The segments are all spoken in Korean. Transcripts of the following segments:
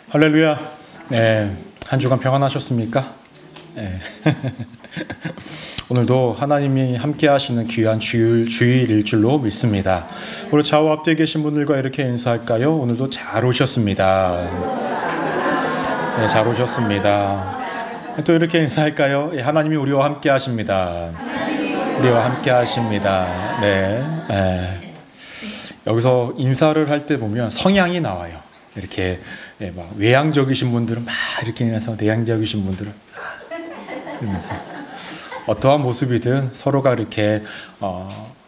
할렐루야. 네, 한 주간 평안하셨습니까? 네. 오늘도 하나님이 함께 하시는 귀한 주일일 줄로 믿습니다. 우리 좌우 앞뒤에 계신 분들과 이렇게 인사할까요? 오늘도 잘 오셨습니다. 네, 잘 오셨습니다. 또 이렇게 인사할까요? 예, 하나님이 우리와 함께 하십니다. 우리와 함께 하십니다. 네. 여기서 인사를 할 때 보면 성향이 나와요. 이렇게 막 외향적이신 분들은 막 이렇게 해서 내향적이신 분들은 이러면서 어떠한 모습이든 서로가 이렇게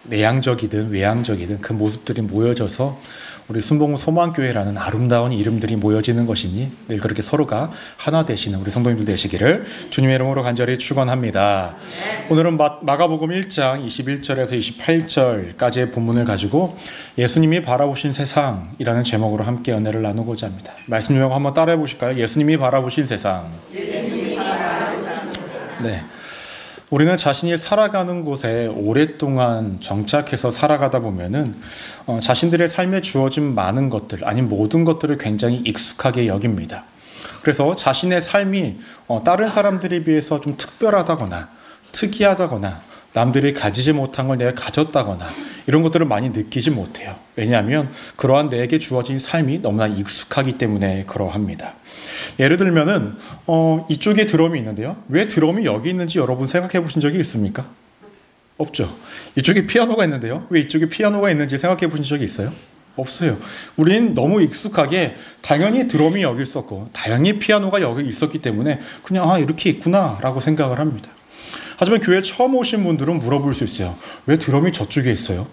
내향적이든 외향적이든 그 모습들이 모여져서 우리 순복음 소망교회라는 아름다운 이름들이 모여지는 것이니 늘 그렇게 서로가 하나 되시는 우리 성도님들 되시기를 주님의 이름으로 간절히 축원합니다. 오늘은 마가복음 1장 21절에서 28절까지의 본문을 가지고 예수님이 바라보신 세상이라는 제목으로 함께 은혜를 나누고자 합니다. 말씀 요약 한번 따라해 보실까요? 예수님이 바라보신 세상. 네. 우리는 자신이 살아가는 곳에 오랫동안 정착해서 살아가다 보면은 자신들의 삶에 주어진 많은 것들, 아니면 모든 것들을 굉장히 익숙하게 여깁니다. 그래서 자신의 삶이 다른 사람들에 비해서 좀 특별하다거나 특이하다거나 남들이 가지지 못한 걸 내가 가졌다거나 이런 것들을 많이 느끼지 못해요. 왜냐하면 그러한 내게 주어진 삶이 너무나 익숙하기 때문에 그러합니다. 예를 들면은 이쪽에 드럼이 있는데요. 왜 드럼이 여기 있는지 여러분 생각해 보신 적이 있습니까? 없죠. 이쪽에 피아노가 있는데요. 왜 이쪽에 피아노가 있는지 생각해 보신 적이 있어요? 없어요. 우린 너무 익숙하게 당연히 드럼이 여기 있었고 당연히 피아노가 여기 있었기 때문에 그냥 이렇게 있구나 라고 생각을 합니다. 하지만 교회 처음 오신 분들은 물어볼 수 있어요. 왜 드럼이 저쪽에 있어요?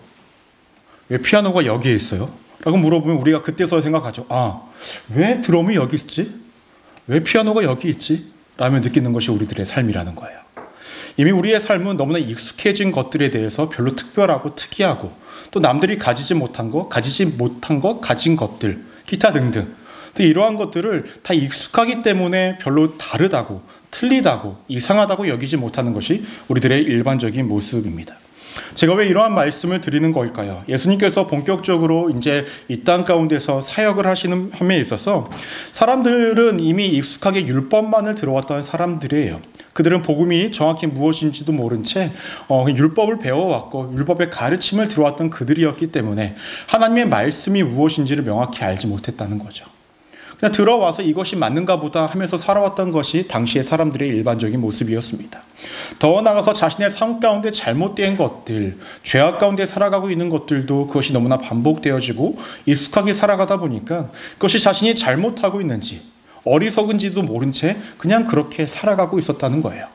왜 피아노가 여기에 있어요? 라고 물어보면 우리가 그때서 생각하죠. 왜 드럼이 여기 있지? 왜 피아노가 여기 있지? 라며 느끼는 것이 우리들의 삶이라는 거예요. 이미 우리의 삶은 너무나 익숙해진 것들에 대해서 별로 특별하고 특이하고 또 남들이 가지지 못한 것, 가진 것들, 기타 등등 이러한 것들을 다 익숙하기 때문에 별로 다르다고, 틀리다고, 이상하다고 여기지 못하는 것이 우리들의 일반적인 모습입니다. 제가 왜 이러한 말씀을 드리는 걸까요? 예수님께서 본격적으로 이제 이 땅 가운데서 사역을 하시는 함에 있어서 사람들은 이미 익숙하게 율법만을 들어왔던 사람들이에요. 그들은 복음이 정확히 무엇인지도 모른 채 율법을 배워왔고 율법의 가르침을 들어왔던 그들이었기 때문에 하나님의 말씀이 무엇인지를 명확히 알지 못했다는 거죠. 그냥 들어와서 이것이 맞는가 보다 하면서 살아왔던 것이 당시의 사람들의 일반적인 모습이었습니다. 더 나아가서 자신의 삶 가운데 잘못된 것들, 죄악 가운데 살아가고 있는 것들도 그것이 너무나 반복되어지고 익숙하게 살아가다 보니까 그것이 자신이 잘못하고 있는지 어리석은지도 모른 채 그냥 그렇게 살아가고 있었다는 거예요.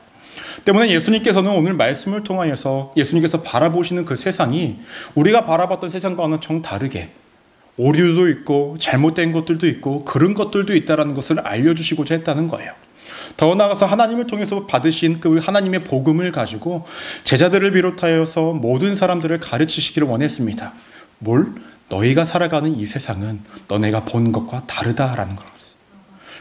때문에 예수님께서는 오늘 말씀을 통하여서 예수님께서 바라보시는 그 세상이 우리가 바라봤던 세상과는 정다르게 오류도 있고 잘못된 것들도 있고 그런 것들도 있다는 것을 알려주시고자 했다는 거예요. 더 나아가서 하나님을 통해서 받으신 그 하나님의 복음을 가지고 제자들을 비롯하여서 모든 사람들을 가르치시기를 원했습니다. 너희가 살아가는 이 세상은 너네가 본 것과 다르다라는 것.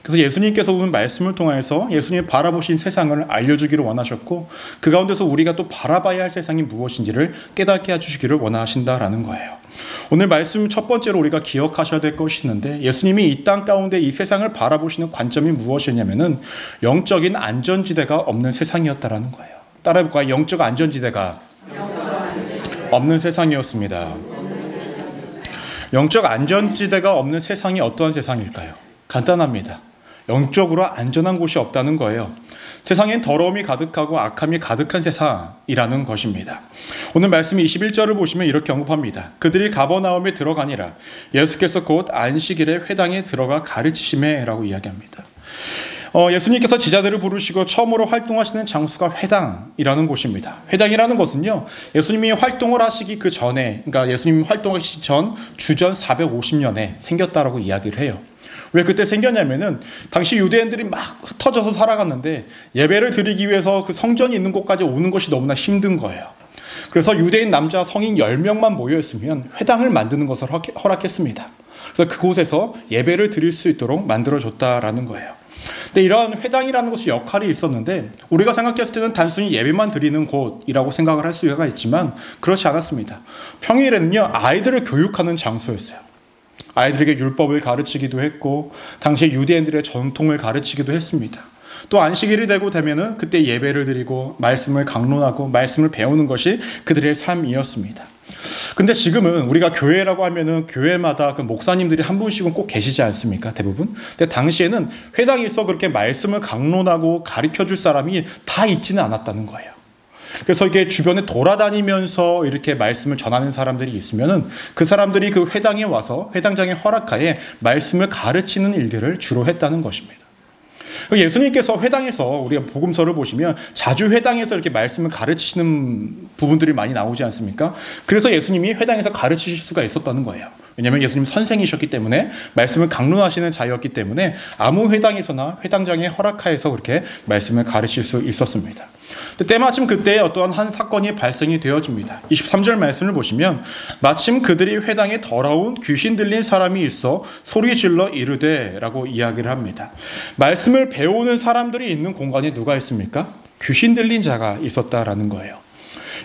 그래서 예수님께서 오늘 말씀을 통해서 예수님이 바라보신 세상을 알려주기를 원하셨고 그 가운데서 우리가 또 바라봐야 할 세상이 무엇인지를 깨닫게 해주시기를 원하신다라는 거예요. 오늘 말씀 첫 번째로 우리가 기억하셔야 될 것이 있는데 예수님이 이 땅 가운데 이 세상을 바라보시는 관점이 무엇이냐면은 영적인 안전지대가 없는 세상이었다라는 거예요. 따라해볼까요? 영적 안전지대가 없는 세상이었습니다. 영적 안전지대가 없는 세상이 어떠한 세상일까요? 간단합니다. 영적으로 안전한 곳이 없다는 거예요. 세상엔 더러움이 가득하고 악함이 가득한 세상이라는 것입니다. 오늘 말씀 21절을 보시면 이렇게 언급합니다. 그들이 가버나움에 들어가니라. 예수께서 곧 안식일에 회당에 들어가 가르치시매 라고 이야기합니다. 예수님께서 제자들을 부르시고 처음으로 활동하시는 장소가 회당이라는 곳입니다. 회당이라는 것은요, 예수님이 활동을 하시기 그 전에, 그러니까 예수님이 활동하시기 전 주전 450년에 생겼다라고 이야기를 해요. 왜 그때 생겼냐면은 당시 유대인들이 막 흩어져서 살아갔는데 예배를 드리기 위해서 그 성전이 있는 곳까지 오는 것이 너무나 힘든 거예요. 그래서 유대인 남자 성인 10명만 모여있으면 회당을 만드는 것을 허락했습니다. 그래서 그곳에서 예배를 드릴 수 있도록 만들어줬다라는 거예요. 근데 이러한 회당이라는 것이 역할이 있었는데 우리가 생각했을 때는 단순히 예배만 드리는 곳이라고 생각을 할 수가 있지만 그렇지 않았습니다. 평일에는요, 아이들을 교육하는 장소였어요. 아이들에게 율법을 가르치기도 했고 당시 유대인들의 전통을 가르치기도 했습니다. 또 안식일이 되면은 그때 예배를 드리고 말씀을 강론하고 말씀을 배우는 것이 그들의 삶이었습니다. 근데 지금은 우리가 교회라고 하면은 교회마다 그 목사님들이 한 분씩은 꼭 계시지 않습니까? 대부분. 근데 당시에는 회당에서 그렇게 말씀을 강론하고 가르쳐 줄 사람이 다 있지는 않았다는 거예요. 그래서 이게 주변에 돌아다니면서 이렇게 말씀을 전하는 사람들이 있으면은 그 사람들이 그 회당에 와서 회당장의 허락하에 말씀을 가르치는 일들을 주로 했다는 것입니다. 예수님께서 회당에서 우리가 복음서를 보시면 자주 회당에서 이렇게 말씀을 가르치시는 부분들이 많이 나오지 않습니까? 그래서 예수님이 회당에서 가르치실 수가 있었다는 거예요. 왜냐하면 예수님 선생이셨기 때문에 말씀을 강론하시는 자였기 때문에 아무 회당에서나 회당장의 허락하에서 그렇게 말씀을 가르칠 수 있었습니다. 때마침 그때 어떠한 한 사건이 발생이 되어집니다. 23절 말씀을 보시면 마침 그들이 회당에 더러운 귀신 들린 사람이 있어 소리 질러 이르되 라고 이야기를 합니다. 말씀을 배우는 사람들이 있는 공간에 누가 있습니까? 귀신 들린 자가 있었다라는 거예요.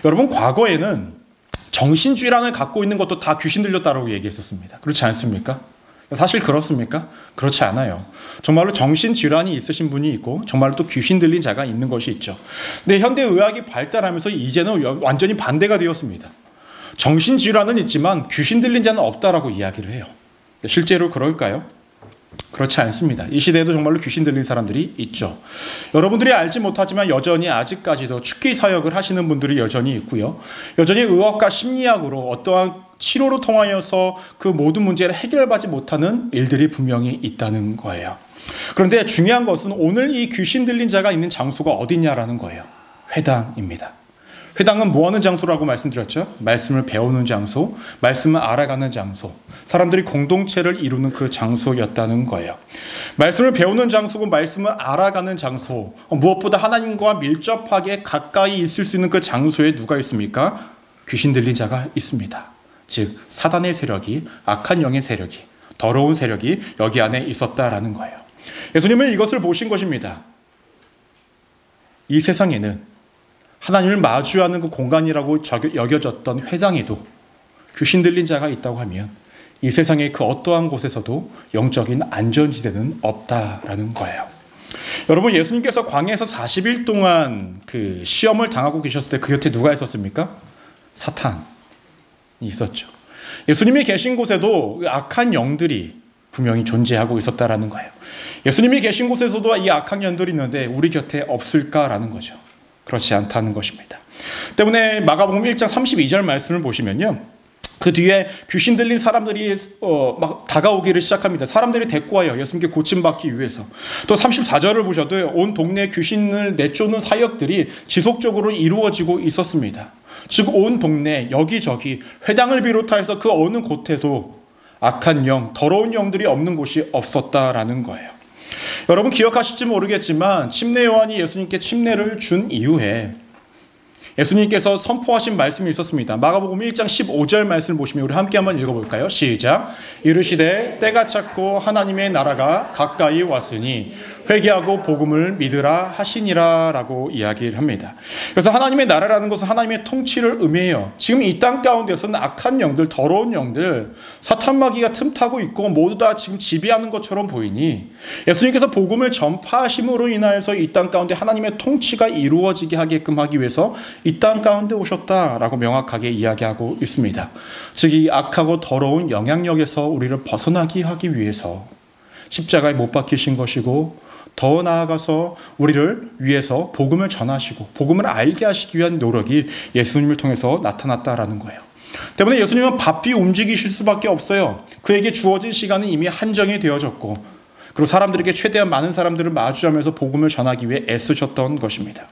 여러분, 과거에는 정신질환을 갖고 있는 것도 다 귀신 들렸다라고 얘기했었습니다. 그렇지 않습니까? 사실 그렇습니까? 그렇지 않아요. 정말로 정신질환이 있으신 분이 있고 정말로 또 귀신 들린 자가 있는 것이 있죠. 근데 현대의학이 발달하면서 이제는 완전히 반대가 되었습니다. 정신질환은 있지만 귀신 들린 자는 없다라고 이야기를 해요. 실제로 그럴까요? 그렇지 않습니다. 이 시대에도 정말로 귀신 들린 사람들이 있죠. 여러분들이 알지 못하지만 여전히 아직까지도 축기 사역을 하시는 분들이 여전히 있고요. 여전히 의학과 심리학으로 어떠한 치료로 통하여서 그 모든 문제를 해결하지 못하는 일들이 분명히 있다는 거예요. 그런데 중요한 것은 오늘 이 귀신 들린 자가 있는 장소가 어디냐라는 거예요. 회당입니다. 회당은 뭐하는 장소라고 말씀드렸죠? 말씀을 배우는 장소, 말씀을 알아가는 장소, 사람들이 공동체를 이루는 그 장소였다는 거예요. 말씀을 배우는 장소고 말씀을 알아가는 장소, 무엇보다 하나님과 밀접하게 가까이 있을 수 있는 그 장소에 누가 있습니까? 귀신 들린 자가 있습니다. 즉 사단의 세력이, 악한 영의 세력이, 더러운 세력이 여기 안에 있었다라는 거예요. 예수님은 이것을 보신 것입니다. 이 세상에는 하나님을 마주하는 그 공간이라고 여겨졌던 회당에도 귀신 들린 자가 있다고 하면 이 세상의 그 어떠한 곳에서도 영적인 안전지대는 없다라는 거예요. 여러분, 예수님께서 광야에서 40일 동안 그 시험을 당하고 계셨을 때 그 곁에 누가 있었습니까? 사탄이 있었죠. 예수님이 계신 곳에도 악한 영들이 분명히 존재하고 있었다라는 거예요. 예수님이 계신 곳에서도 이 악한 영들이 있는데 우리 곁에 없을까라는 거죠. 그렇지 않다는 것입니다. 때문에 마가복음 1장 32절 말씀을 보시면요, 그 뒤에 귀신 들린 사람들이 막 다가오기를 시작합니다. 사람들이 데리고 와요. 예수님께 고침받기 위해서. 또 34절을 보셔도 온 동네에 귀신을 내쫓는 사역들이 지속적으로 이루어지고 있었습니다. 즉 온 동네 여기저기 회당을 비롯해서 그 어느 곳에도 악한 영, 더러운 영들이 없는 곳이 없었다라는 거예요. 여러분 기억하실지 모르겠지만 침례 요한이 예수님께 침례를 준 이후에 예수님께서 선포하신 말씀이 있었습니다. 마가복음 1장 15절 말씀을 보시면 우리 함께 한번 읽어볼까요? 시작. 이르시되 때가 찼고 하나님의 나라가 가까이 왔으니 회개하고 복음을 믿으라 하시니라 라고 이야기를 합니다. 그래서 하나님의 나라라는 것은 하나님의 통치를 의미해요. 지금 이 땅 가운데서는 악한 영들, 더러운 영들, 사탄 마귀가 틈타고 있고 모두 다 지금 지배하는 것처럼 보이니 예수님께서 복음을 전파하심으로 인하여서 이 땅 가운데 하나님의 통치가 이루어지게 하게끔 하기 위해서 이 땅 가운데 오셨다라고 명확하게 이야기하고 있습니다. 즉 이 악하고 더러운 영향력에서 우리를 벗어나게 하기 위해서 십자가에 못 박히신 것이고 더 나아가서 우리를 위해서 복음을 전하시고 복음을 알게 하시기 위한 노력이 예수님을 통해서 나타났다라는 거예요. 때문에 예수님은 바삐 움직이실 수밖에 없어요. 그에게 주어진 시간은 이미 한정이 되어졌고 그리고 사람들에게 최대한 많은 사람들을 마주하면서 복음을 전하기 위해 애쓰셨던 것입니다.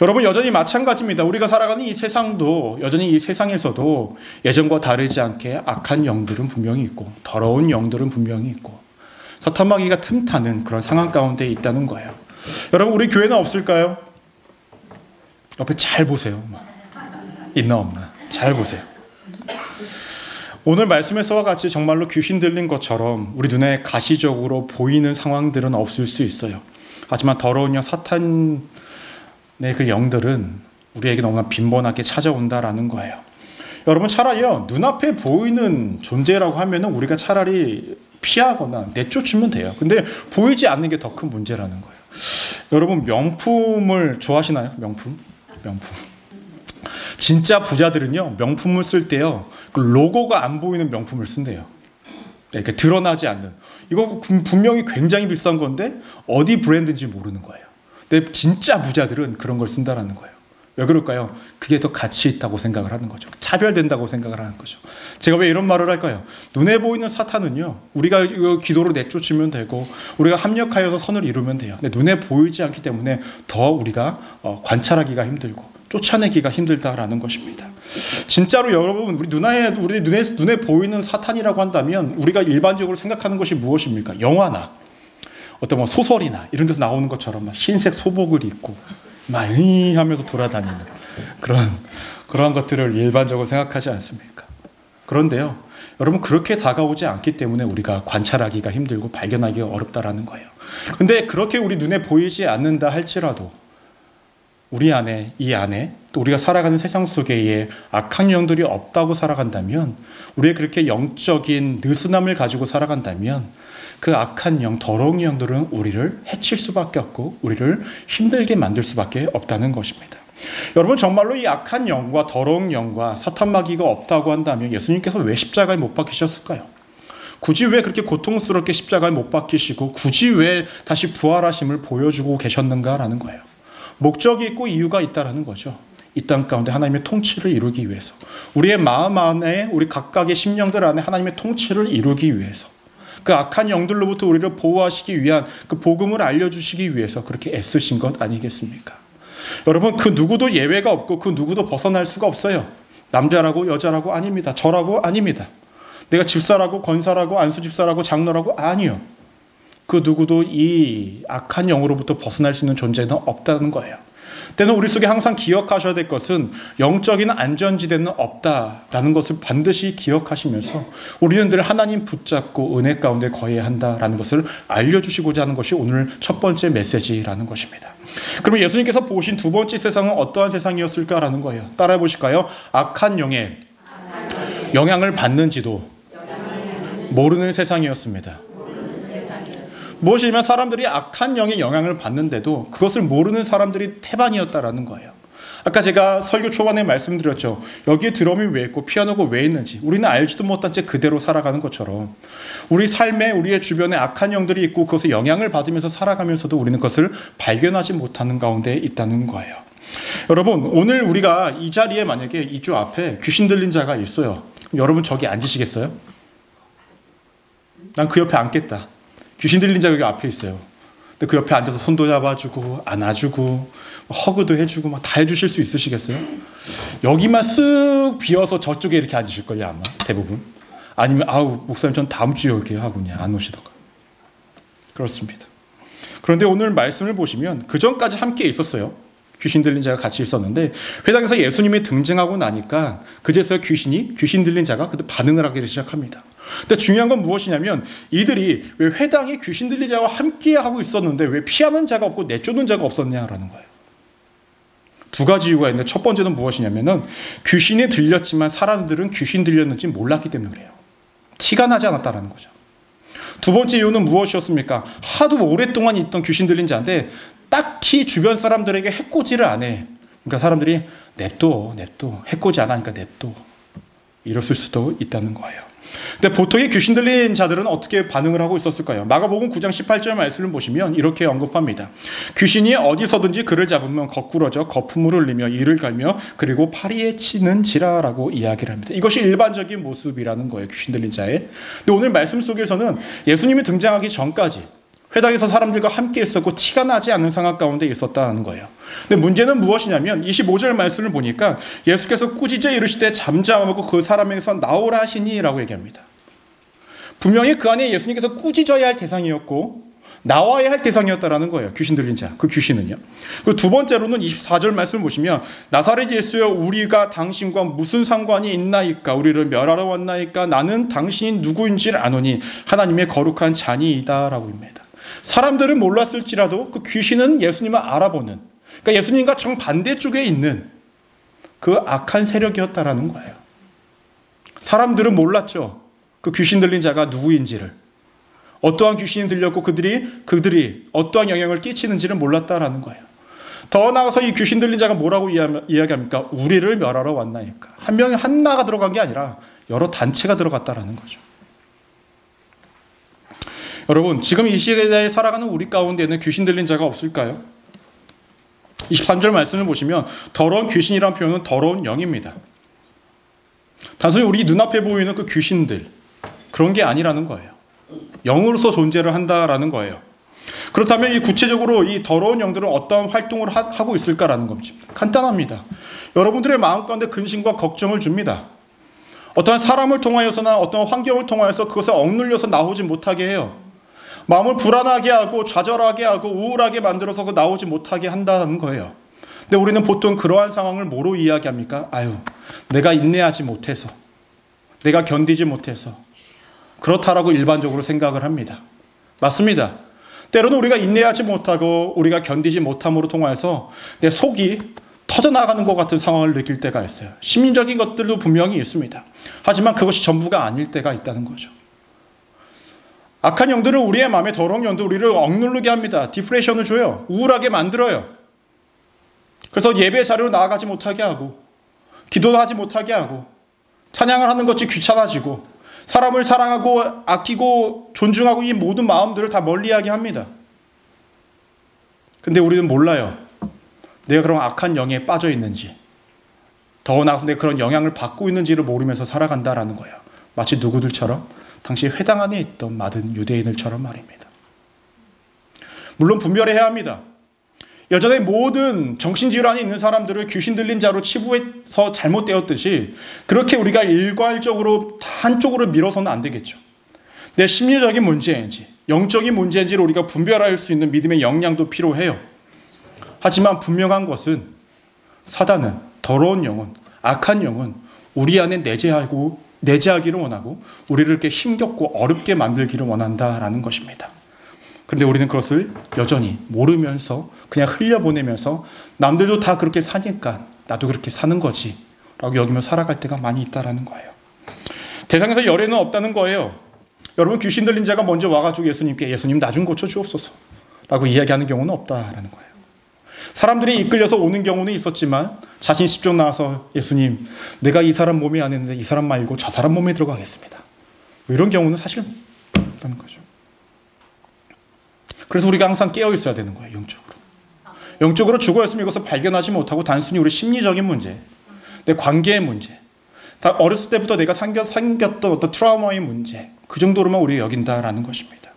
여러분 여전히 마찬가지입니다. 우리가 살아가는 이 세상도 여전히 이 세상에서도 예전과 다르지 않게 악한 영들은 분명히 있고 더러운 영들은 분명히 있고 사탄 마귀가 틈타는 그런 상황 가운데 있다는 거예요. 여러분 우리 교회는 없을까요? 옆에 잘 보세요. 있나 없나 잘 보세요. 오늘 말씀에서와 같이 정말로 귀신 들린 것처럼 우리 눈에 가시적으로 보이는 상황들은 없을 수 있어요. 하지만 더러운 영 사탄의 그 영들은 우리에게 너무나 빈번하게 찾아온다라는 거예요. 여러분 차라리요 눈앞에 보이는 존재라고 하면은 우리가 차라리 피하거나 내쫓으면 돼요. 근데 보이지 않는 게 더 큰 문제라는 거예요. 여러분 명품을 좋아하시나요? 명품. 진짜 부자들은요 명품을 쓸 때요 그 로고가 안 보이는 명품을 쓴대요. 이렇게 드러나지 않는. 이거 분명히 굉장히 비싼 건데 어디 브랜드인지 모르는 거예요. 근데 진짜 부자들은 그런 걸 쓴다라는 거예요. 왜 그럴까요? 그게 더 가치 있다고 생각을 하는 거죠. 차별된다고 생각을 하는 거죠. 제가 왜 이런 말을 할까요? 눈에 보이는 사탄은요 우리가 이거 기도로 내쫓으면 되고 우리가 합력하여서 선을 이루면 돼요. 근데 눈에 보이지 않기 때문에 더 우리가 관찰하기가 힘들고 쫓아내기가 힘들다라는 것입니다. 진짜로 여러분 우리 눈에 보이는 사탄이라고 한다면 우리가 일반적으로 생각하는 것이 무엇입니까? 영화나 어떤 뭐 소설이나 이런 데서 나오는 것처럼 막 흰색 소복을 입고 막 하면서 돌아다니는 그런 것들을 일반적으로 생각하지 않습니까? 그런데요, 여러분 그렇게 다가오지 않기 때문에 우리가 관찰하기가 힘들고 발견하기가 어렵다라는 거예요. 근데 그렇게 우리 눈에 보이지 않는다 할지라도 우리 안에 또 우리가 살아가는 세상 속에 악한 영들이 없다고 살아간다면, 우리의 그렇게 영적인 느슨함을 가지고 살아간다면 그 악한 영, 더러운 영들은 우리를 해칠 수밖에 없고 우리를 힘들게 만들 수밖에 없다는 것입니다. 여러분 정말로 이 악한 영과 더러운 영과 사탄 마귀가 없다고 한다면 예수님께서 왜 십자가에 못 박히셨을까요? 굳이 왜 그렇게 고통스럽게 십자가에 못 박히시고 굳이 왜 다시 부활하심을 보여주고 계셨는가라는 거예요. 목적이 있고 이유가 있다라는 거죠. 이 땅 가운데 하나님의 통치를 이루기 위해서, 우리의 마음 안에, 우리 각각의 심령들 안에 하나님의 통치를 이루기 위해서, 그 악한 영들로부터 우리를 보호하시기 위한 그 복음을 알려주시기 위해서 그렇게 애쓰신 것 아니겠습니까? 여러분 그 누구도 예외가 없고 그 누구도 벗어날 수가 없어요. 남자라고 여자라고 아닙니다. 저라고 아닙니다. 내가 집사라고 권사라고 안수집사라고 장로라고 아니요. 그 누구도 이 악한 영으로부터 벗어날 수 있는 존재는 없다는 거예요. 때는 우리 속에 항상 기억하셔야 될 것은 영적인 안전지대는 없다라는 것을 반드시 기억하시면서 우리는 늘 하나님 붙잡고 은혜 가운데 거해야 한다라는 것을 알려주시고자 하는 것이 오늘 첫 번째 메시지라는 것입니다. 그러면 예수님께서 보신 두 번째 세상은 어떠한 세상이었을까라는 거예요. 따라해 보실까요? 악한 영의 영향을 받는지도 모르는 세상이었습니다. 무엇이냐면 사람들이 악한 영의 영향을 받는데도 그것을 모르는 사람들이 태반이었다라는 거예요. 아까 제가 설교 초반에 말씀드렸죠. 여기에 드럼이 왜 있고 피아노가 왜 있는지 우리는 알지도 못한 채 그대로 살아가는 것처럼 우리 삶에, 우리의 주변에 악한 영들이 있고 그것에 영향을 받으면서 살아가면서도 우리는 그것을 발견하지 못하는 가운데 있다는 거예요. 여러분 오늘 우리가 이 자리에 만약에 이쪽 앞에 귀신 들린 자가 있어요. 여러분 저기 앉으시겠어요? 난 그 옆에 앉겠다. 귀신 들린 자가 여기 앞에 있어요. 근데 그 옆에 앉아서 손도 잡아주고 안아주고 허그도 해주고 막 다 해주실 수 있으시겠어요? 여기만 쓱 비어서 저쪽에 이렇게 앉으실걸요 아마 대부분. 아니면 아우 목사님 전 다음 주에 올게요 하고 그냥 안 오시던가. 그렇습니다. 그런데 오늘 말씀을 보시면 그 전까지 함께 있었어요. 귀신 들린 자가 같이 있었는데 회당에서 예수님이 등장하고 나니까 그제서야 귀신 들린 자가 반응을 하기 시작합니다. 근데 중요한 건 무엇이냐면 이들이 왜 회당에 귀신 들린 자와 함께 하고 있었는데 왜 피하는 자가 없고 내쫓는 자가 없었냐라는 거예요. 두 가지 이유가 있는데 첫 번째는 무엇이냐면은 귀신이 들렸지만 사람들은 귀신 들렸는지 몰랐기 때문에 그래요. 티가 나지 않았다라는 거죠. 두 번째 이유는 무엇이었습니까? 하도 오랫동안 있던 귀신 들린 자인데 딱히 주변 사람들에게 해코지를 안 해. 그러니까 사람들이 냅둬 해코지 안 하니까 냅둬 이랬을 수도 있다는 거예요. 근데 보통의 귀신 들린 자들은 어떻게 반응을 하고 있었을까요? 마가복음 9장 18절 말씀을 보시면 이렇게 언급합니다. 귀신이 어디서든지 그를 잡으면 거꾸러져 거품을 흘리며 이를 갈며 그리고 파리에 치는지라라고 이야기를 합니다. 이것이 일반적인 모습이라는 거예요. 귀신 들린 자의. 근데 오늘 말씀 속에서는 예수님이 등장하기 전까지 회당에서 사람들과 함께 있었고 티가 나지 않는 상황 가운데 있었다는 거예요. 근데 문제는 무엇이냐면 25절 말씀을 보니까 예수께서 꾸짖어 이르시되 잠잠하고 그 사람에게서 나오라 하시니라고 얘기합니다. 분명히 그 안에 예수님께서 꾸짖어야 할 대상이었고 나와야 할 대상이었다라는 거예요. 귀신 들린 자, 그 귀신은요. 그 두 번째로는 24절 말씀을 보시면 나사렛 예수여 우리가 당신과 무슨 상관이 있나이까? 우리를 멸하러 왔나이까? 나는 당신이 누구인지를 아노니 하나님의 거룩한 자니이다라고 합니다. 사람들은 몰랐을지라도 그 귀신은 예수님을 알아보는, 그러니까 예수님과 정반대쪽에 있는 그 악한 세력이었다라는 거예요. 사람들은 몰랐죠. 그 귀신 들린 자가 누구인지를. 어떠한 귀신이 들렸고 그들이 어떠한 영향을 끼치는지를 몰랐다라는 거예요. 더 나아가서 이 귀신 들린 자가 뭐라고 이야기합니까? 우리를 멸하러 왔나니까. 한 명이 하나가 들어간 게 아니라 여러 단체가 들어갔다라는 거죠. 여러분, 지금 이 시대에 살아가는 우리 가운데는 귀신 들린 자가 없을까요? 23절 말씀을 보시면 더러운 귀신이라는 표현은 더러운 영입니다. 단순히 우리 눈앞에 보이는 그 귀신들, 그런 게 아니라는 거예요. 영으로서 존재를 한다라는 거예요. 그렇다면 이 구체적으로 이 더러운 영들은 어떤 활동을 하고 있을까라는 겁니다. 간단합니다. 여러분들의 마음 가운데 근심과 걱정을 줍니다. 어떠한 사람을 통하여서나 어떤 환경을 통하여서 그것을 억눌려서 나오지 못하게 해요. 마음을 불안하게 하고 좌절하게 하고 우울하게 만들어서 나오지 못하게 한다는 거예요. 근데 우리는 보통 그러한 상황을 뭐로 이야기합니까? 내가 인내하지 못해서, 내가 견디지 못해서 그렇다라고 일반적으로 생각을 합니다. 맞습니다. 때로는 우리가 인내하지 못하고 우리가 견디지 못함으로 통해서 내 속이 터져나가는 것 같은 상황을 느낄 때가 있어요. 심리적인 것들도 분명히 있습니다. 하지만 그것이 전부가 아닐 때가 있다는 거죠. 악한 영들은 우리의 마음에 더러운 영도 우리를 억누르게 합니다. 디프레션을 줘요. 우울하게 만들어요. 그래서 예배 자리로 나아가지 못하게 하고 기도도 하지 못하게 하고 찬양을 하는 것이 귀찮아지고 사람을 사랑하고 아끼고 존중하고 이 모든 마음들을 다 멀리하게 합니다. 근데 우리는 몰라요. 내가 그런 악한 영에 빠져 있는지, 더 나아가서 내가 그런 영향을 받고 있는지를 모르면서 살아간다라는 거예요. 마치 누구들처럼? 당시 회당 안에 있던 많은 유대인들처럼 말입니다. 물론 분별해야 합니다. 여전히 모든 정신질환이 있는 사람들을 귀신 들린 자로 치부해서 잘못되었듯이 그렇게 우리가 일괄적으로 한쪽으로 밀어서는 안 되겠죠. 내 심리적인 문제인지 영적인 문제인지를 우리가 분별할 수 있는 믿음의 역량도 필요해요. 하지만 분명한 것은 사단은, 더러운 영은, 악한 영은 우리 안에 내재하기를 원하고 우리를 이렇게 힘겹고 어렵게 만들기를 원한다라는 것입니다. 그런데 우리는 그것을 여전히 모르면서 그냥 흘려보내면서 남들도 다 그렇게 사니까 나도 그렇게 사는 거지 라고 여기며 살아갈 때가 많이 있다라는 거예요. 대상에서 열애는 없다는 거예요. 여러분, 귀신 들린 자가 먼저 와가지고 예수님께 예수님 나 좀 고쳐주옵소서 라고 이야기하는 경우는 없다라는 거예요. 사람들이 이끌려서 오는 경우는 있었지만 자신이 직접 나와서 예수님 내가 이 사람 몸에 안 했는데 이 사람 말고 저 사람 몸에 들어가겠습니다. 이런 경우는 사실 없다는 거죠. 그래서 우리가 항상 깨어 있어야 되는 거예요. 영적으로 죽어있으면 이것을 발견하지 못하고 단순히 우리 심리적인 문제, 내 관계의 문제, 다 어렸을 때부터 내가 생겼던 어떤 트라우마의 문제, 그 정도로만 우리가 여긴다라는 것입니다.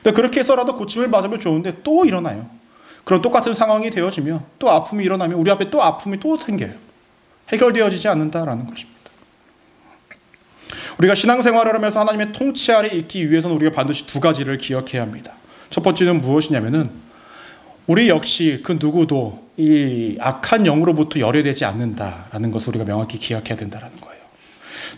근데 그렇게 해서라도 고침을 받으면 좋은데 또 일어나요. 그런 똑같은 상황이 되어지면 또 아픔이 일어나면 우리 앞에 또 아픔이 또 생겨요. 해결되어지지 않는다라는 것입니다. 우리가 신앙생활을 하면서 하나님의 통치 아래 있기 위해서는 우리가 반드시 두 가지를 기억해야 합니다. 첫 번째는 무엇이냐면은 우리 역시 그 누구도 이 악한 영으로부터 열애되지 않는다라는 것을 우리가 명확히 기억해야 된다라는 거예요.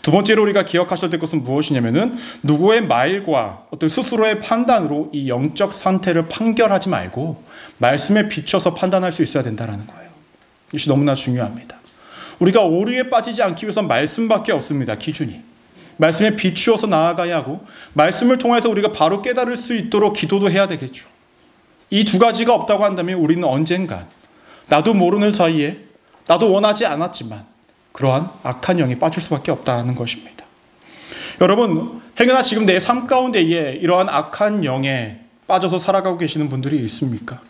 두 번째로 우리가 기억하셔야 될 것은 무엇이냐면은 누구의 말과 어떤 스스로의 판단으로 이 영적 상태를 판결하지 말고 말씀에 비춰서 판단할 수 있어야 된다라는 거예요. 이것이 너무나 중요합니다. 우리가 오류에 빠지지 않기 위해서 말씀밖에 없습니다. 기준이. 말씀에 비추어서 나아가야 하고 말씀을 통해서 우리가 바로 깨달을 수 있도록 기도도 해야 되겠죠. 이 두 가지가 없다고 한다면 우리는 언젠가 나도 모르는 사이에 나도 원하지 않았지만 그러한 악한 영에 빠질 수밖에 없다는 것입니다. 여러분, 행여나 지금 내 삶 가운데에 이러한 악한 영에 빠져서 살아가고 계시는 분들이 있습니까?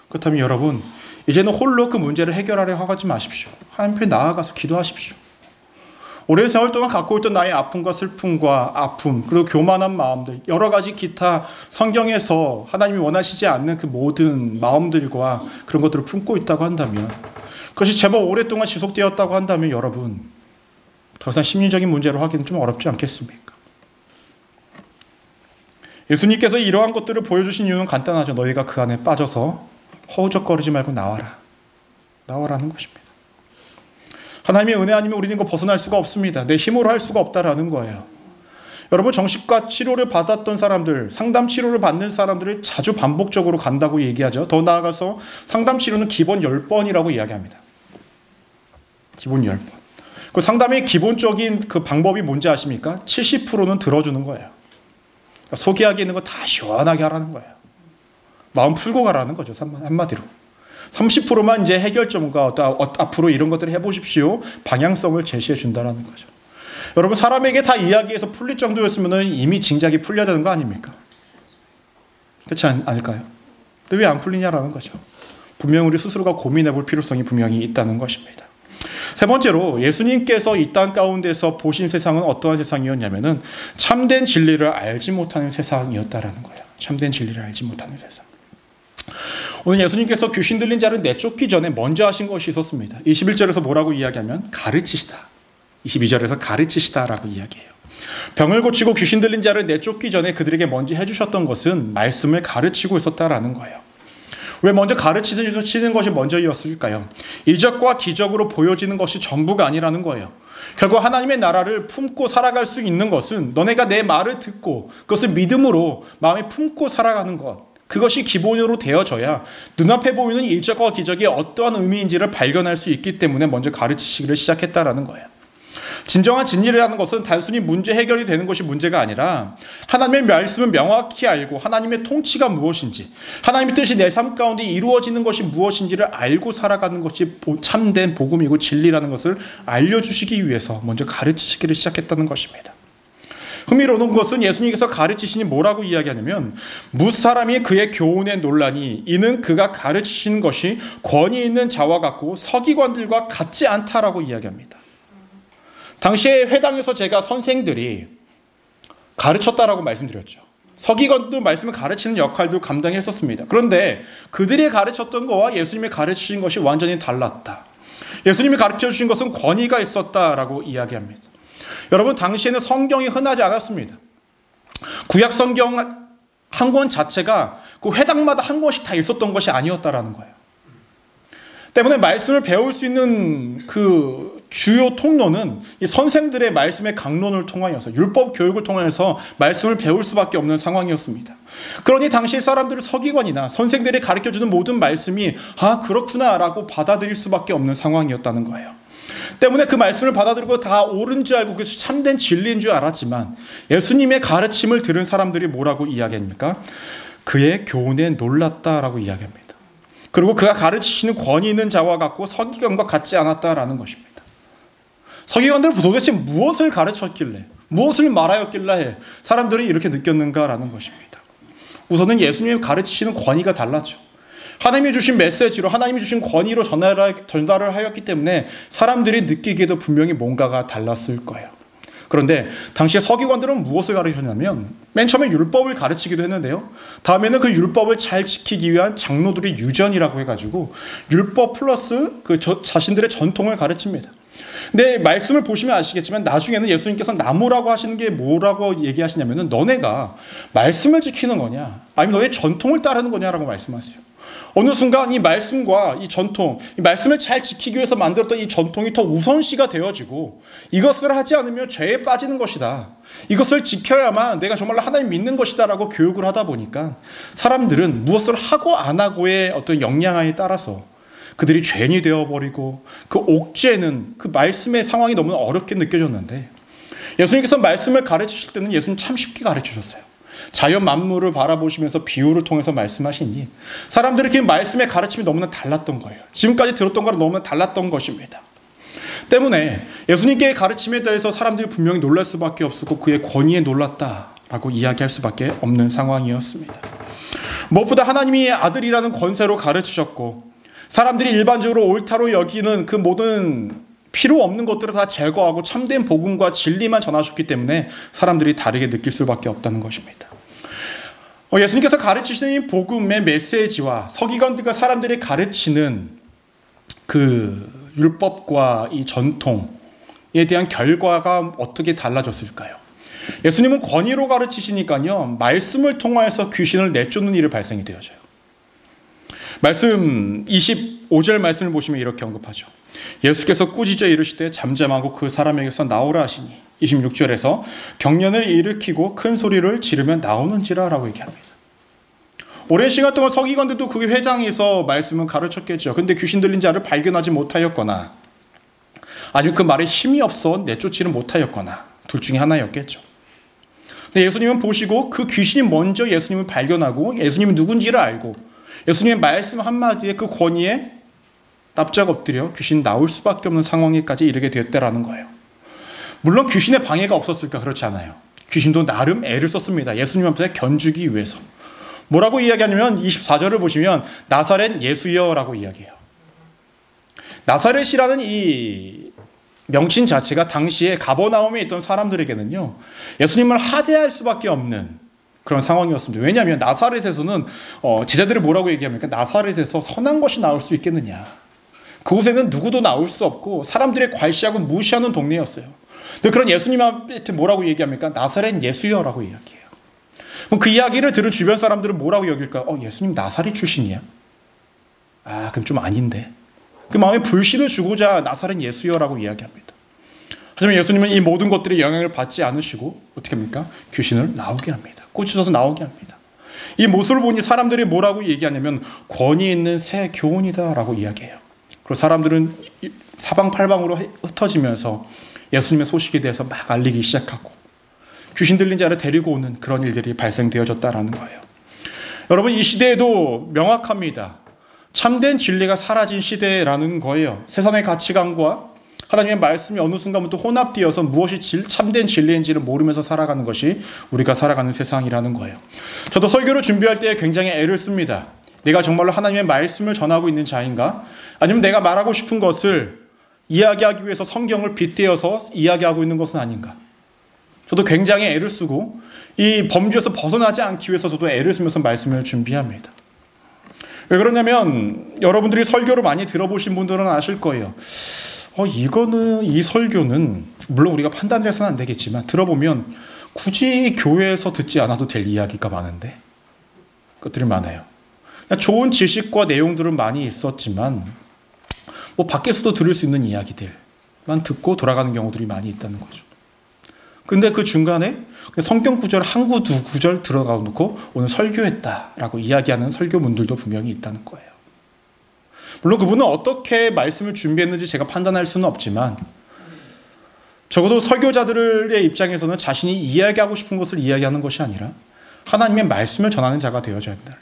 그렇다면 여러분, 이제는 홀로 그 문제를 해결하려 하지 마십시오. 하나님 앞에 나아가서 기도하십시오. 오랜 세월 동안 갖고 있던 나의 아픔과 슬픔과 아픔, 그리고 교만한 마음들, 여러 가지 기타 성경에서 하나님이 원하시지 않는 그 모든 마음들과 그런 것들을 품고 있다고 한다면, 그것이 제법 오랫동안 지속되었다고 한다면 여러분, 더 이상 심리적인 문제로 하기는 좀 어렵지 않겠습니까? 예수님께서 이러한 것들을 보여주신 이유는 간단하죠. 너희가 그 안에 빠져서 허우적거리지 말고 나와라. 나와라는 것입니다. 하나님의 은혜 아니면 우리는 이거 벗어날 수가 없습니다. 내 힘으로 할 수가 없다라는 거예요. 여러분, 정신과 치료를 받았던 사람들, 상담 치료를 받는 사람들이 자주 반복적으로 간다고 얘기하죠. 더 나아가서 상담 치료는 기본 10번이라고 이야기합니다. 기본 10번. 그 상담의 기본적인 그 방법이 뭔지 아십니까? 70%는 들어주는 거예요. 소개하기 있는 거 다 시원하게 하라는 거예요. 마음 풀고 가라는 거죠. 한마디로. 30%만 이제 해결점과 앞으로 이런 것들을 해보십시오. 방향성을 제시해 준다는 거죠. 여러분, 사람에게 다 이야기해서 풀릴 정도였으면 이미 징작이 풀려야 되는 거 아닙니까? 그렇지 않을까요? 근데 왜 안 풀리냐라는 거죠. 분명 우리 스스로가 고민해 볼 필요성이 분명히 있다는 것입니다. 세 번째로, 예수님께서 이 땅 가운데서 보신 세상은 어떠한 세상이었냐면은 참된 진리를 알지 못하는 세상이었다라는 거예요. 참된 진리를 알지 못하는 세상. 오늘 예수님께서 귀신 들린 자를 내쫓기 전에 먼저 하신 것이 있었습니다. 21절에서 뭐라고 이야기하면 가르치시다. 22절에서 가르치시다라고 이야기해요. 병을 고치고 귀신 들린 자를 내쫓기 전에 그들에게 먼저 해주셨던 것은 말씀을 가르치고 있었다라는 거예요. 왜 먼저 가르치는 것이 먼저였을까요? 이적과 기적으로 보여지는 것이 전부가 아니라는 거예요. 결국 하나님의 나라를 품고 살아갈 수 있는 것은 너네가 내 말을 듣고 그것을 믿음으로 마음에 품고 살아가는 것, 그것이 기본으로 되어져야 눈앞에 보이는 이적과 기적이 어떠한 의미인지를 발견할 수 있기 때문에 먼저 가르치시기를 시작했다라는 거예요. 진정한 진리라는 것은 단순히 문제 해결이 되는 것이 문제가 아니라 하나님의 말씀을 명확히 알고 하나님의 통치가 무엇인지, 하나님의 뜻이 내 삶 가운데 이루어지는 것이 무엇인지를 알고 살아가는 것이 참된 복음이고 진리라는 것을 알려주시기 위해서 먼저 가르치시기를 시작했다는 것입니다. 흥미로운 것은 예수님께서 가르치시니 뭐라고 이야기하냐면, 무사람이 그의 교훈에 논라니 이는 그가 가르치시는 것이 권위 있는 자와 같고 서기관들과 같지 않다라고 이야기합니다. 당시에 회당에서 제가 선생들이 가르쳤다라고 말씀드렸죠. 서기관도 말씀을 가르치는 역할도 감당했었습니다. 그런데 그들이 가르쳤던 것과 예수님이 가르치신 것이 완전히 달랐다. 예수님이 가르쳐 주신 것은 권위가 있었다라고 이야기합니다. 여러분, 당시에는 성경이 흔하지 않았습니다. 구약 성경 한 권 자체가 그 회당마다 한 권씩 다 있었던 것이 아니었다라는 거예요. 때문에 말씀을 배울 수 있는 그 주요 통로는 이 선생들의 말씀의 강론을 통하여서, 율법 교육을 통해서 말씀을 배울 수밖에 없는 상황이었습니다. 그러니 당시 사람들은 서기관이나 선생들이 가르쳐주는 모든 말씀이 그렇구나 라고 받아들일 수밖에 없는 상황이었다는 거예요. 때문에 그 말씀을 받아들이고 다 옳은 줄 알고 그것이 참된 진리인 줄 알았지만, 예수님의 가르침을 들은 사람들이 뭐라고 이야기합니까? 그의 교훈에 놀랐다라고 이야기합니다. 그리고 그가 가르치시는 권위 있는 자와 같고 서기관과 같지 않았다라는 것입니다. 서기관들은 도대체 무엇을 가르쳤길래, 무엇을 말하였길래 사람들이 이렇게 느꼈는가라는 것입니다. 우선은 예수님이 가르치시는 권위가 달랐죠. 하나님이 주신 메시지로, 하나님이 주신 권위로 전달을 하였기 때문에 사람들이 느끼기에도 분명히 뭔가가 달랐을 거예요. 그런데 당시에 서기관들은 무엇을 가르쳤냐면, 맨 처음에 율법을 가르치기도 했는데요, 다음에는 그 율법을 잘 지키기 위한 장로들의 유전이라고 해가지고 율법 플러스 그 자신들의 전통을 가르칩니다. 근데 말씀을 보시면 아시겠지만 나중에는 예수님께서 나무라고 하시는 게 뭐라고 얘기하시냐면은, 너네가 말씀을 지키는 거냐 아니면 너의 전통을 따르는 거냐라고 말씀하세요. 어느 순간 이 말씀과 이 전통, 이 말씀을 잘 지키기 위해서 만들었던 이 전통이 더 우선시가 되어지고, 이것을 하지 않으면 죄에 빠지는 것이다, 이것을 지켜야만 내가 정말로 하나님 믿는 것이다 라고 교육을 하다 보니까 사람들은 무엇을 하고 안 하고의 어떤 역량에 따라서 그들이 죄인이 되어버리고, 그 옥죄는 그 말씀의 상황이 너무 어렵게 느껴졌는데, 예수님께서 말씀을 가르치실 때는 예수님 참 쉽게 가르치셨어요. 자연 만물을 바라보시면서 비유를 통해서 말씀하시니 사람들이 그 말씀의 가르침이 너무나 달랐던 거예요. 지금까지 들었던 거랑 너무나 달랐던 것입니다. 때문에 예수님께의 가르침에 대해서 사람들이 분명히 놀랄 수밖에 없었고, 그의 권위에 놀랐다라고 이야기할 수밖에 없는 상황이었습니다. 무엇보다 하나님이 아들이라는 권세로 가르치셨고, 사람들이 일반적으로 옳다로 여기는 그 모든 필요 없는 것들을 다 제거하고 참된 복음과 진리만 전하셨기 때문에 사람들이 다르게 느낄 수밖에 없다는 것입니다. 예수님께서 가르치시는 이 복음의 메시지와 서기관들과 사람들이 가르치는 그 율법과 이 전통에 대한 결과가 어떻게 달라졌을까요? 예수님은 권위로 가르치시니까요, 말씀을 통하여서 귀신을 내쫓는 일이 발생이 되어져요. 말씀 25절 말씀을 보시면 이렇게 언급하죠. 예수께서 꾸짖어 이르시되 잠잠하고 그 사람에게서 나오라 하시니, 26절에서 경련을 일으키고 큰 소리를 지르면 나오는지라 라고 얘기합니다. 오랜 시간 동안 서기관들도 그 회당에서 말씀을 가르쳤겠죠. 근데 귀신 들린 자를 발견하지 못하였거나, 아니면 그 말에 힘이 없어 내쫓지를 못하였거나 둘 중에 하나였겠죠. 근데 예수님은 보시고 그 귀신이 먼저 예수님을 발견하고 예수님이 누군지를 알고 예수님의 말씀 한마디에 그 권위에 납작 엎드려 귀신 나올 수밖에 없는 상황에까지 이르게 되었다라는 거예요. 물론 귀신의 방해가 없었을까? 그렇지 않아요. 귀신도 나름 애를 썼습니다. 예수님 앞에 견주기 위해서. 뭐라고 이야기하냐면 24절을 보시면 나사렛 예수여라고 이야기해요. 나사렛이라는 이 명칭 자체가 당시에 가버나움에 있던 사람들에게는요, 예수님을 하대할 수밖에 없는 그런 상황이었습니다. 왜냐하면 나사렛에서는 제자들이 뭐라고 얘기합니까? 나사렛에서 선한 것이 나올 수 있겠느냐. 그곳에는 누구도 나올 수 없고 사람들의 괄시하고 무시하는 동네였어요. 근데 그런 예수님 앞에 뭐라고 얘기합니까? 나사렛 예수여라고 이야기해요. 그럼 그 이야기를 들은 주변 사람들은 뭐라고 여길까요? 예수님 나사렛 출신이야? 아, 그럼 좀 아닌데. 그 마음에 불신을 주고자 나사렛 예수여라고 이야기합니다. 하지만 예수님은 이 모든 것들의 영향을 받지 않으시고 어떻게 합니까? 귀신을 나오게 합니다. 꾸짖어서 나오게 합니다. 이 모습을 보니 사람들이 뭐라고 얘기하냐면 권위 있는 새 교훈이다라고 이야기해요. 그리고 사람들은 사방팔방으로 흩어지면서 예수님의 소식에 대해서 막 알리기 시작하고 귀신 들린 자를 데리고 오는 그런 일들이 발생되어졌다라는 거예요. 여러분, 이 시대에도 명확합니다. 참된 진리가 사라진 시대라는 거예요. 세상의 가치관과 하나님의 말씀이 어느 순간부터 혼합되어서 무엇이 참된 진리인지를 모르면서 살아가는 것이 우리가 살아가는 세상이라는 거예요. 저도 설교를 준비할 때 굉장히 애를 씁니다. 내가 정말로 하나님의 말씀을 전하고 있는 자인가? 아니면 내가 말하고 싶은 것을 이야기하기 위해서 성경을 빗대어서 이야기하고 있는 것은 아닌가? 저도 굉장히 애를 쓰고 이 범주에서 벗어나지 않기 위해서 저도 애를 쓰면서 말씀을 준비합니다. 왜 그러냐면 여러분들이 설교를 많이 들어보신 분들은 아실 거예요. 이 설교는 물론 우리가 판단을 해서는 안 되겠지만 들어보면 굳이 교회에서 듣지 않아도 될 이야기가 많은데 것들이 많아요. 좋은 지식과 내용들은 많이 있었지만 밖에서도 들을 수 있는 이야기들만 듣고 돌아가는 경우들이 많이 있다는 거죠. 근데 그 중간에 성경 구절 한 구, 두 구절 들어가 놓고 오늘 설교했다라고 이야기하는 설교문들도 분명히 있다는 거예요. 물론 그분은 어떻게 말씀을 준비했는지 제가 판단할 수는 없지만 적어도 설교자들의 입장에서는 자신이 이야기하고 싶은 것을 이야기하는 것이 아니라 하나님의 말씀을 전하는 자가 되어져야 한다.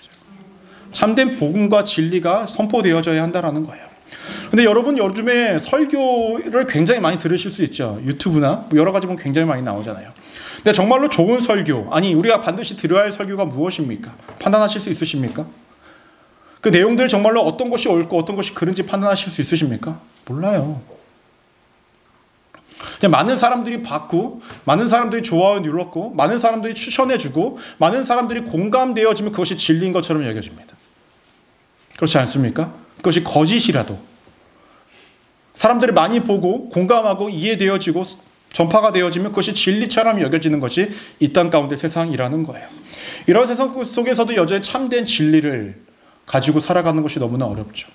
참된 복음과 진리가 선포되어져야 한다는 거예요. 근데 여러분 요즘에 설교를 굉장히 많이 들으실 수 있죠. 유튜브나 여러 가지 보면 굉장히 많이 나오잖아요. 근데 정말로 좋은 설교, 아니 우리가 반드시 들어야 할 설교가 무엇입니까? 판단하실 수 있으십니까? 그 내용들 정말로 어떤 것이 옳고 어떤 것이 그른지 판단하실 수 있으십니까? 몰라요. 그냥 많은 사람들이 봤고 많은 사람들이 좋아요 눌렀고 많은 사람들이 추천해주고 많은 사람들이 공감되어지면 그것이 진리인 것처럼 여겨집니다. 그렇지 않습니까? 그것이 거짓이라도 사람들이 많이 보고 공감하고 이해되어지고 전파가 되어지면 그것이 진리처럼 여겨지는 것이 이 땅 가운데 세상이라는 거예요. 이런 세상 속에서도 여전히 참된 진리를 가지고 살아가는 것이 너무나 어렵죠.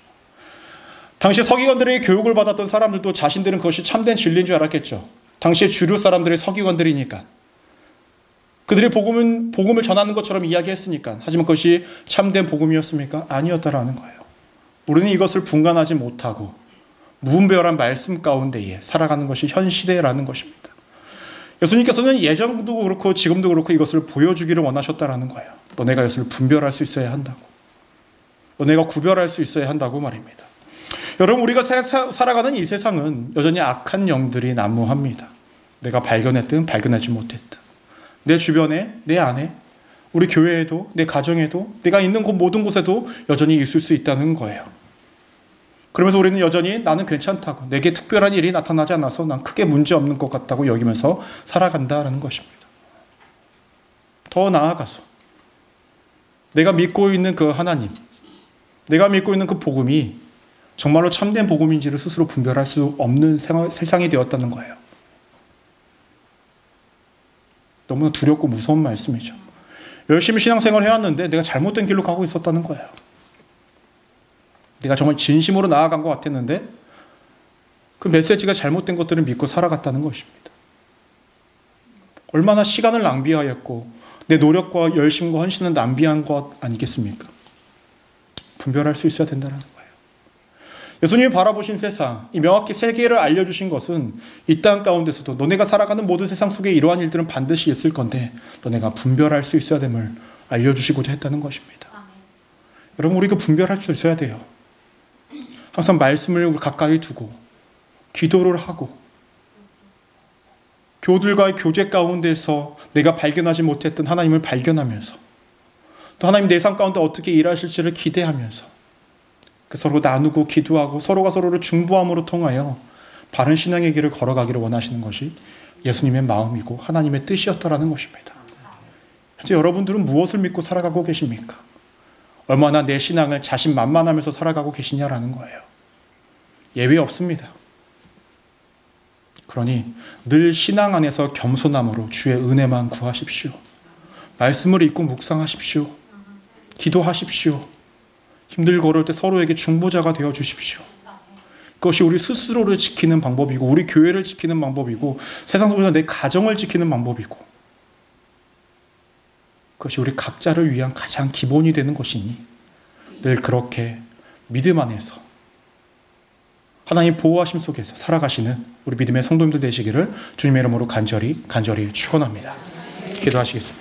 당시 서기관들에게 교육을 받았던 사람들도 자신들은 그것이 참된 진리인 줄 알았겠죠. 당시에 주류 사람들이 서기관들이니까. 그들이 복음을 전하는 것처럼 이야기했으니까. 하지만 그것이 참된 복음이었습니까? 아니었다라는 거예요. 우리는 이것을 분간하지 못하고 무분별한 말씀 가운데에 살아가는 것이 현 시대라는 것입니다. 예수님께서는 예전도 그렇고 지금도 그렇고 이것을 보여주기를 원하셨다라는 거예요. 너네가 이것을 분별할 수 있어야 한다고. 너네가 구별할 수 있어야 한다고 말입니다. 여러분, 우리가 살아가는 이 세상은 여전히 악한 영들이 난무합니다. 내가 발견했든 발견하지 못했든 내 주변에, 내 안에, 우리 교회에도, 내 가정에도, 내가 있는 곳 모든 곳에도 여전히 있을 수 있다는 거예요. 그러면서 우리는 여전히 나는 괜찮다고, 내게 특별한 일이 나타나지 않아서 난 크게 문제없는 것 같다고 여기면서 살아간다는 것입니다. 더 나아가서 내가 믿고 있는 그 하나님, 내가 믿고 있는 그 복음이 정말로 참된 복음인지를 스스로 분별할 수 없는 세상이 되었다는 거예요. 너무나 두렵고 무서운 말씀이죠. 열심히 신앙생활을 해왔는데 내가 잘못된 길로 가고 있었다는 거예요. 내가 정말 진심으로 나아간 것 같았는데 그 메시지가 잘못된 것들을 믿고 살아갔다는 것입니다. 얼마나 시간을 낭비하였고 내 노력과 열심과 헌신을 낭비한 것 아니겠습니까? 분별할 수 있어야 된다는 거예요. 예수님이 바라보신 세상, 이 명확히 세계를 알려주신 것은 이 땅 가운데서도 너네가 살아가는 모든 세상 속에 이러한 일들은 반드시 있을 건데 너네가 분별할 수 있어야 됨을 알려주시고자 했다는 것입니다. 여러분, 우리 그 분별할 줄 있어야 돼요. 항상 말씀을 우리 가까이 두고 기도를 하고 교우들과의 교제 가운데서 내가 발견하지 못했던 하나님을 발견하면서 또 하나님 내 삶 가운데 어떻게 일하실지를 기대하면서 서로 나누고 기도하고 서로가 서로를 중보함으로 통하여 바른 신앙의 길을 걸어가기를 원하시는 것이 예수님의 마음이고 하나님의 뜻이었다라는 것입니다. 현재 여러분들은 무엇을 믿고 살아가고 계십니까? 얼마나 내 신앙을 자신만만하면서 살아가고 계시냐라는 거예요. 예외 없습니다. 그러니 늘 신앙 안에서 겸손함으로 주의 은혜만 구하십시오. 말씀을 읽고 묵상하십시오. 기도하십시오. 힘들고 어려울 때 서로에게 중보자가 되어 주십시오. 그것이 우리 스스로를 지키는 방법이고 우리 교회를 지키는 방법이고 세상 속에서 내 가정을 지키는 방법이고 그것이 우리 각자를 위한 가장 기본이 되는 것이니 늘 그렇게 믿음 안에서 하나님 보호하심 속에서 살아가시는 우리 믿음의 성도님들 되시기를 주님의 이름으로 간절히 축원합니다. 기도하시겠습니다.